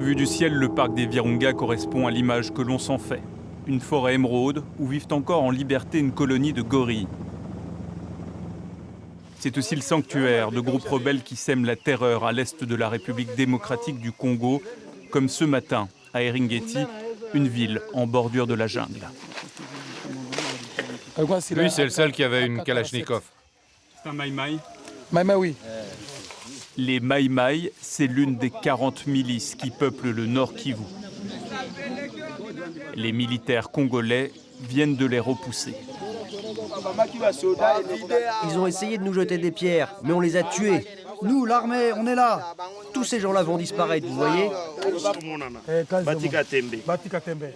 Vu du ciel, le parc des Virunga correspond à l'image que l'on s'en fait. Une forêt émeraude où vivent encore en liberté une colonie de gorilles. C'est aussi le sanctuaire de groupes rebelles qui sèment la terreur à l'est de la République démocratique du Congo, comme ce matin à Eringeti, une ville en bordure de la jungle. Lui, c'est le seul qui avait une Kalachnikov. C'est un Maï-Maï ? Maï-Maï, oui. Les Maï-Maï, c'est l'une des 40 milices qui peuplent le Nord Kivu. Les militaires congolais viennent de les repousser. Ils ont essayé de nous jeter des pierres, mais on les a tués. Nous, l'armée, on est là. Tous ces gens-là vont disparaître, vous voyez.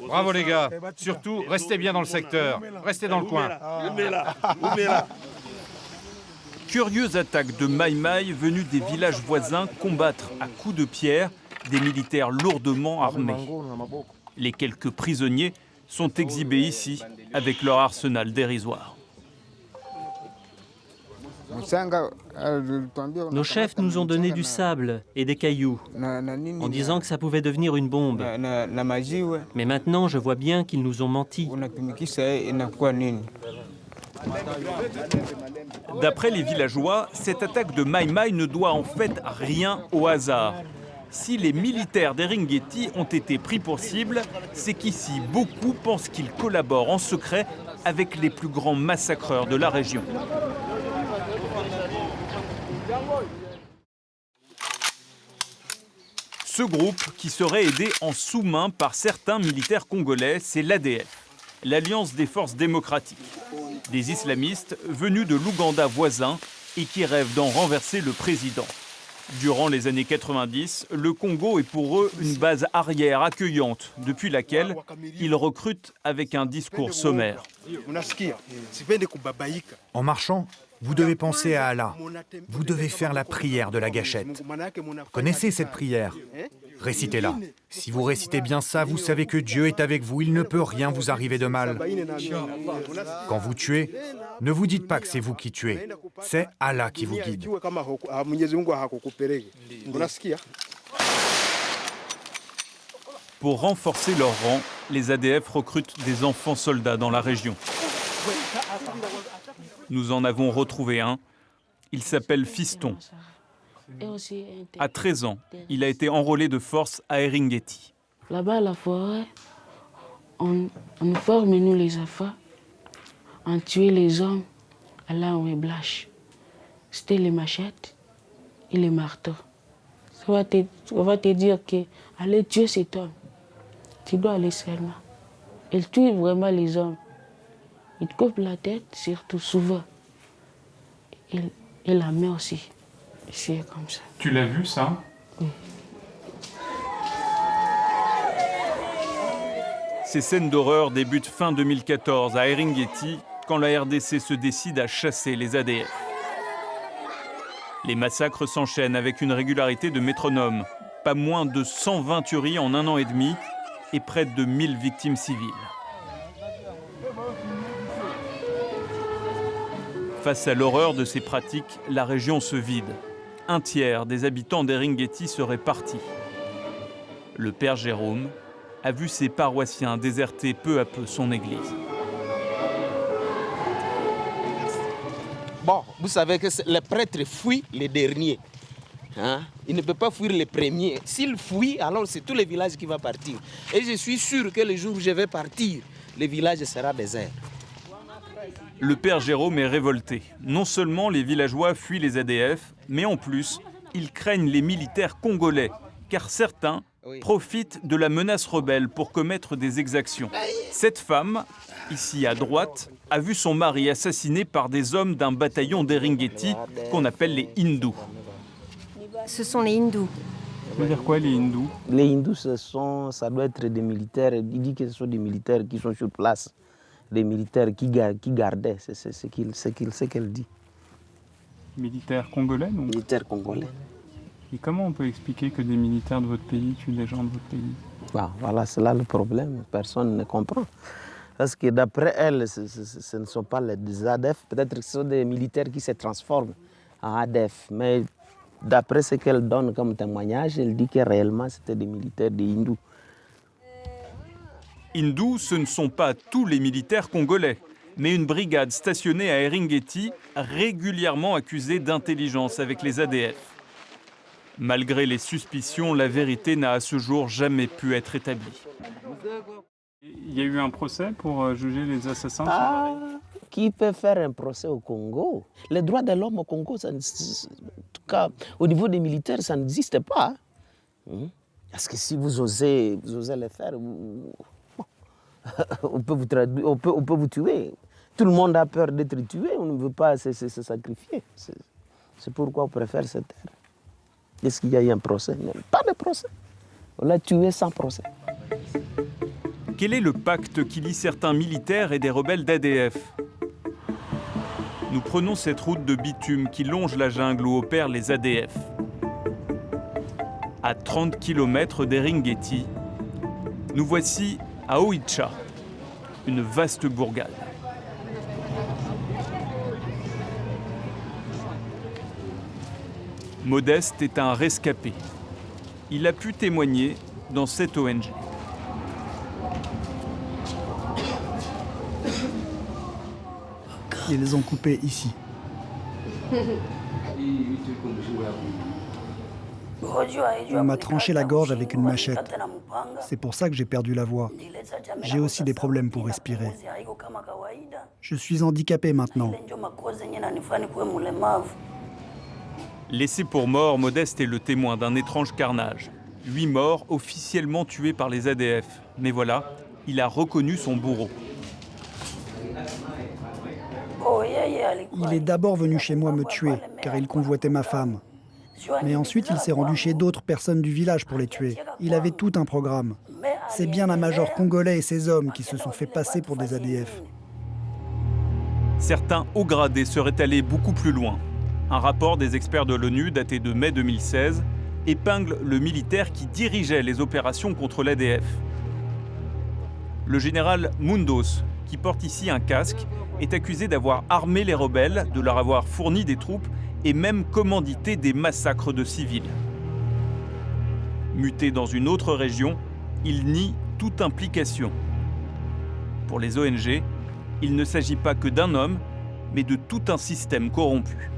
Bravo les gars. Surtout, restez bien dans le secteur. Restez dans le coin. Curieuse attaque de Maï-Maï venus des villages voisins combattre à coups de pierre des militaires lourdement armés. Les quelques prisonniers sont exhibés ici avec leur arsenal dérisoire. Nos chefs nous ont donné du sable et des cailloux, en disant que ça pouvait devenir une bombe. Mais maintenant, je vois bien qu'ils nous ont menti. D'après les villageois, cette attaque de Maï-Maï ne doit en fait rien au hasard. Si les militaires d'Eringeti ont été pris pour cible, c'est qu'ici, beaucoup pensent qu'ils collaborent en secret avec les plus grands massacreurs de la région. Ce groupe, qui serait aidé en sous-main par certains militaires congolais, c'est l'ADF, l'Alliance des forces démocratiques. Des islamistes venus de l'Ouganda voisin et qui rêvent d'en renverser le président. Durant les années 90, le Congo est pour eux une base arrière accueillante, depuis laquelle ils recrutent avec un discours sommaire. En marchant, vous devez penser à Allah. Vous devez faire la prière de la gâchette. Connaissez cette prière? Récitez-la. Si vous récitez bien ça, vous savez que Dieu est avec vous, il ne peut rien vous arriver de mal. Quand vous tuez, ne vous dites pas que c'est vous qui tuez, c'est Allah qui vous guide. Pour renforcer leur rang, les ADF recrutent des enfants soldats dans la région. Nous en avons retrouvé un. Il s'appelle Fiston. À 13 ans, il a été enrôlé de force à Eringeti. Là-bas, à la forêt, on forme, nous les enfants, on tue les hommes à l'arme blanche. C'était les machettes et les marteaux. On va te dire que allez tuer cet homme. Tu dois aller seulement. Il tue vraiment les hommes. Il te coupe la tête, surtout souvent. Et la main aussi. C'est comme ça. Tu l'as vu, ça? Oui. Ces scènes d'horreur débutent fin 2014 à Eringeti, quand la RDC se décide à chasser les ADF. Les massacres s'enchaînent avec une régularité de métronome. Pas moins de 120 tueries en 1 an et demi et près de 1000 victimes civiles. Face à l'horreur de ces pratiques, la région se vide. Un tiers des habitants d'Eringeti seraient partis. Le père Jérôme a vu ses paroissiens déserter peu à peu son église. Bon, vous savez que les prêtres fuient les derniers. Hein? Ils ne peuvent pas fuir les premiers. S'ils fuient, alors c'est tout le village qui va partir. Et je suis sûr que le jour où je vais partir, le village sera désert. Le père Jérôme est révolté. Non seulement les villageois fuient les ADF, mais en plus, ils craignent les militaires congolais, car certains profitent de la menace rebelle pour commettre des exactions. Cette femme, ici à droite, a vu son mari assassiné par des hommes d'un bataillon d'Eringeti qu'on appelle les hindous. Ce sont les hindous. Ça veut dire quoi, les hindous? Les hindous, ça doit être des militaires. Il dit que ce sont des militaires qui sont sur place. Des militaires qui gardaient, c'est ce qu'elle dit. Militaires congolais, donc? Militaires congolais. Et comment on peut expliquer que des militaires de votre pays tuent des gens de votre pays? Voilà, c'est là le problème. Personne ne comprend. Parce que d'après elle, ce ne sont pas des ADF. Peut-être que ce sont des militaires qui se transforment en ADF. Mais D'après ce qu'elle donne comme témoignage, elle dit que réellement c'était des militaires des hindous. Hindous, ce ne sont pas tous les militaires congolais, mais une brigade stationnée à Eringeti, régulièrement accusée d'intelligence avec les ADF. Malgré les suspicions, la vérité n'a à ce jour jamais pu être établie. Il y a eu un procès pour juger les assassins? Qui peut faire un procès au Congo? Les droits de l'homme au Congo, ça en tout cas, au niveau des militaires, ça n'existe pas. Parce que si vous osez le faire, on peut vous tuer. Tout le monde a peur d'être tué, on ne veut pas se sacrifier. C'est pourquoi on préfère se taire. Est-ce qu'il y a eu un procès? Non, pas de procès. On l'a tué sans procès. Quel est le pacte qui lie certains militaires et des rebelles d'ADF? Nous prenons cette route de bitume qui longe la jungle où opèrent les ADF. À 30 km d'Eringeti, nous voici à Oicha, une vaste bourgade. Modeste est un rescapé. Il a pu témoigner dans cette ONG. Ils les ont coupés ici. On m'a tranché la gorge avec une machette. C'est pour ça que j'ai perdu la voix. J'ai aussi des problèmes pour respirer. Je suis handicapé maintenant. Laissé pour mort, Modeste est le témoin d'un étrange carnage. 8 morts officiellement tués par les ADF. Mais voilà, il a reconnu son bourreau. Il est d'abord venu chez moi me tuer, car il convoitait ma femme. Mais ensuite, il s'est rendu chez d'autres personnes du village pour les tuer. Il avait tout un programme. C'est bien un major congolais et ses hommes qui se sont fait passer pour des ADF. Certains hauts gradés seraient allés beaucoup plus loin. Un rapport des experts de l'ONU daté de mai 2016 épingle le militaire qui dirigeait les opérations contre l'ADF. Le général Mundos, qui porte ici un casque, est accusé d'avoir armé les rebelles, de leur avoir fourni des troupes et même commandité des massacres de civils. Muté dans une autre région, il nie toute implication. Pour les ONG, il ne s'agit pas que d'un homme, mais de tout un système corrompu.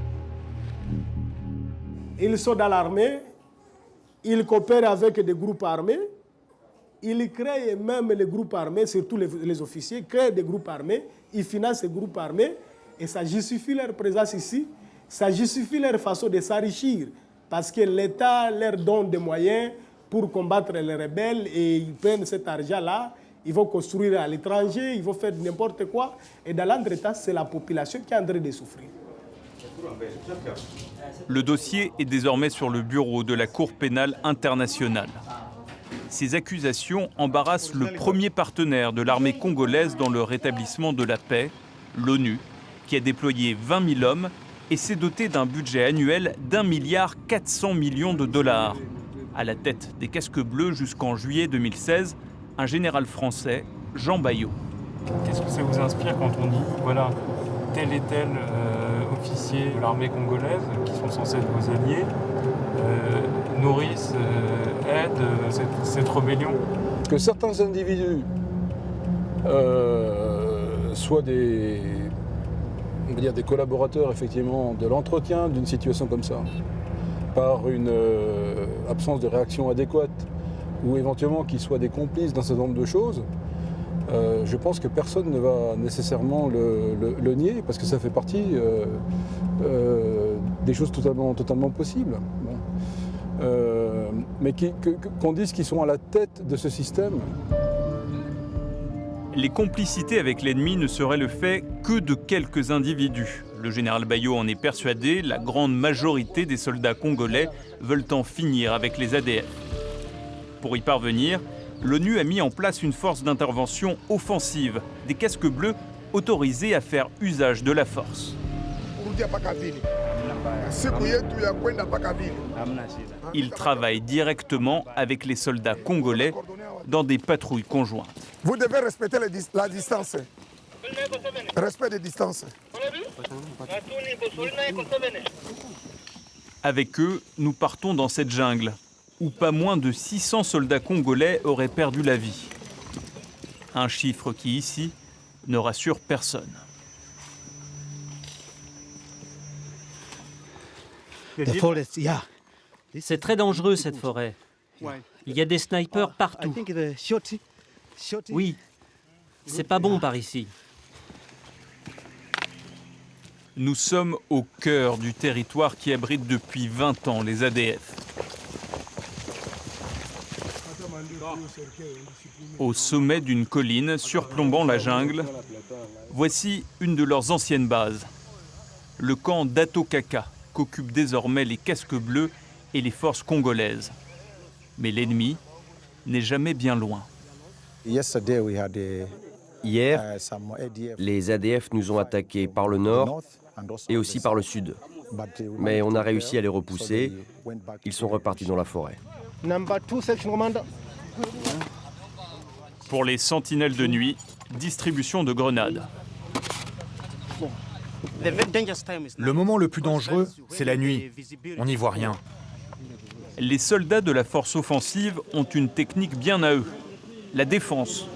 Ils sont dans l'armée, ils coopèrent avec des groupes armés, ils créent même les groupes armés, surtout les officiers, créent des groupes armés, ils financent ces groupes armés et ça justifie leur présence ici, ça justifie leur façon de s'enrichir parce que l'État leur donne des moyens pour combattre les rebelles et ils prennent cet argent-là, ils vont construire à l'étranger, ils vont faire n'importe quoi et dans l'entretemps, c'est la population qui est en train de souffrir. Le dossier est désormais sur le bureau de la Cour pénale internationale. Ces accusations embarrassent le premier partenaire de l'armée congolaise dans le rétablissement de la paix, l'ONU, qui a déployé 20 000 hommes et s'est doté d'un budget annuel d'1,4 milliard de dollars. À la tête des casques bleus jusqu'en juillet 2016, un général français, Jean Bayot. Qu'est-ce que ça vous inspire quand on dit, voilà, tel et tel officier de l'armée congolaise, qui sont censés être vos alliés, nourrissent, aident cette rébellion? Que certains individus soient des collaborateurs effectivement de l'entretien d'une situation comme ça, par une absence de réaction adéquate, ou éventuellement qu'ils soient des complices d'un certain nombre de choses, je pense que personne ne va nécessairement le nier, parce que ça fait partie des choses totalement possibles. Bon. Mais qu'on dise qu'ils sont à la tête de ce système. Les complicités avec l'ennemi ne seraient le fait que de quelques individus. Le général Bayot en est persuadé, la grande majorité des soldats congolais veulent en finir avec les ADF. Pour y parvenir, l'ONU a mis en place une force d'intervention offensive, des casques bleus autorisés à faire usage de la force. Ils travaillent directement avec les soldats congolais dans des patrouilles conjointes. Vous devez respecter la distance. Respect des distances. Avec eux, nous partons dans cette jungle, où pas moins de 600 soldats congolais auraient perdu la vie. Un chiffre qui, ici, ne rassure personne. C'est très dangereux, cette forêt. Il y a des snipers partout. Oui, c'est pas bon par ici. Nous sommes au cœur du territoire qui abrite depuis 20 ans les ADF. Au sommet d'une colline surplombant la jungle, voici une de leurs anciennes bases, le camp d'Atokaka, qu'occupent désormais les casques bleus et les forces congolaises. Mais l'ennemi n'est jamais bien loin. Hier, les ADF nous ont attaqués par le nord et aussi par le sud. Mais on a réussi à les repousser. Ils sont repartis dans la forêt. Pour les sentinelles de nuit, distribution de grenades. Le moment le plus dangereux, c'est la nuit. On n'y voit rien. Les soldats de la force offensive ont une technique bien à eux, la défense.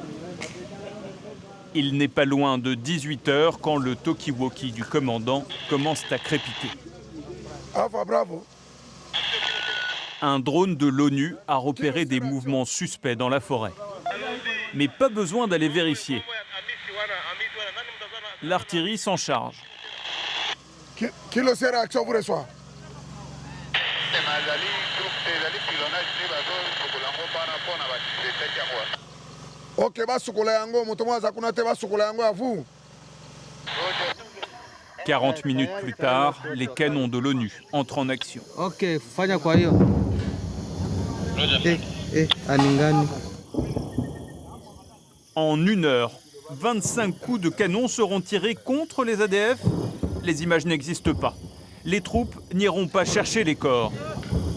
Il n'est pas loin de 18 h quand le talkie-walkie du commandant commence à crépiter. Un drone de l'ONU a repéré des mouvements suspects dans la forêt. Mais pas besoin d'aller vérifier. L'artillerie s'en charge. Qui le sert à action vous reçoit? Ok, basukola yango, moto mwa zakuna te basukola yango à vous. 40 minutes plus tard, les canons de l'ONU entrent en action. Ok, fanya kwa hiyo. Aningani. En 1 heure, 25 coups de canon seront tirés contre les ADF. Les images n'existent pas. Les troupes n'iront pas chercher les corps.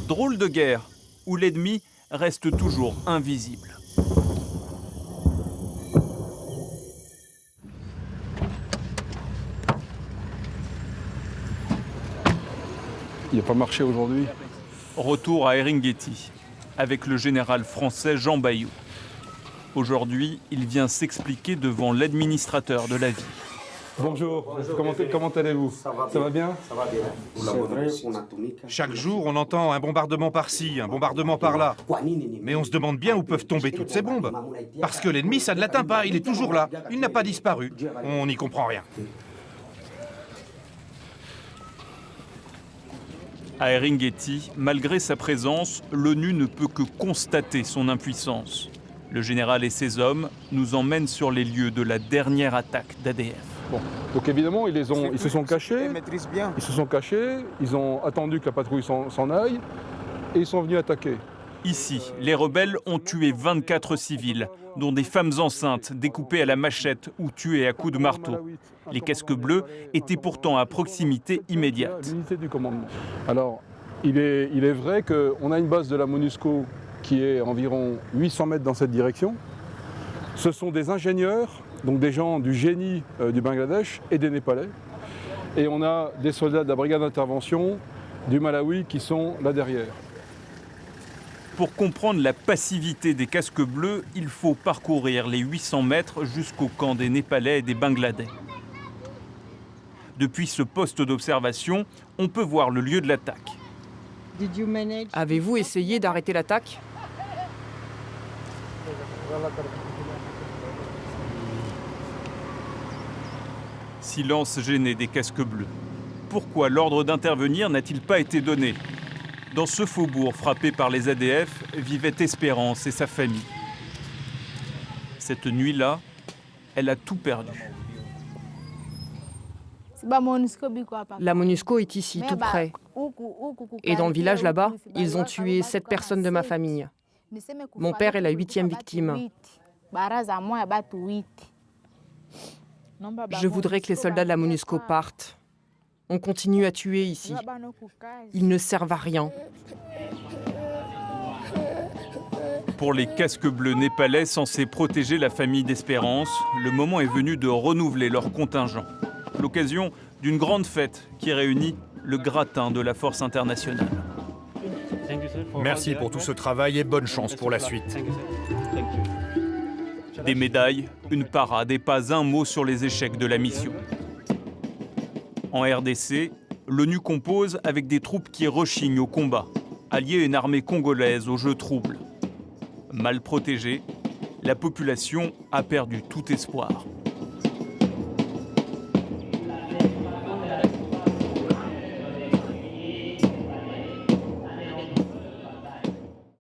Drôle de guerre, où l'ennemi reste toujours invisible. Il n'a pas marché aujourd'hui. Retour à Eringeti, avec le général français Jean Bayou. Aujourd'hui, il vient s'expliquer devant l'administrateur de la ville. Bonjour, comment allez-vous? Ça va bien? Chaque jour, on entend un bombardement par-ci, un bombardement par-là. Mais on se demande bien où peuvent tomber toutes ces bombes. Parce que l'ennemi, ça ne l'atteint pas, il est toujours là. Il n'a pas disparu. On n'y comprend rien. À Eringeti, malgré sa présence, l'ONU ne peut que constater son impuissance. Le général et ses hommes nous emmènent sur les lieux de la dernière attaque d'ADF. Bon. Donc évidemment, ils se sont cachés, ils ont attendu que la patrouille s'en aille, et ils sont venus attaquer. Ici, les rebelles ont tué 24 civils, dont des femmes enceintes découpées à la machette ou tuées à coups de marteau. Les casques bleus étaient pourtant à proximité immédiate. L'unité du commandement. Alors, il est vrai qu'on a une base de la MONUSCO qui est environ 800 mètres dans cette direction. Ce sont des ingénieurs, donc des gens du génie du Bangladesh et des Népalais. Et on a des soldats de la brigade d'intervention du Malawi qui sont là derrière. Pour comprendre la passivité des casques bleus, il faut parcourir les 800 mètres jusqu'au camp des Népalais et des Bangladais. Depuis ce poste d'observation, on peut voir le lieu de l'attaque. Avez-vous essayé d'arrêter l'attaque? Silence gêné des casques bleus. Pourquoi l'ordre d'intervenir n'a-t-il pas été donné? Dans ce faubourg frappé par les ADF vivait Espérance et sa famille. Cette nuit-là, elle a tout perdu. La MONUSCO est ici, tout près. Et dans le village là-bas, ils ont tué 7 personnes de ma famille. Mon père est la 8e victime. Je voudrais que les soldats de la MONUSCO partent. On continue à tuer ici. Ils ne servent à rien. Pour les casques bleus népalais censés protéger la famille d'Espérance, le moment est venu de renouveler leur contingent. L'occasion d'une grande fête qui réunit le gratin de la force internationale. Merci pour tout ce travail et bonne chance pour la suite. Des médailles, une parade et pas un mot sur les échecs de la mission. En RDC, l'ONU compose avec des troupes qui rechignent au combat, alliées à une armée congolaise aux jeux troubles. Mal protégée, la population a perdu tout espoir.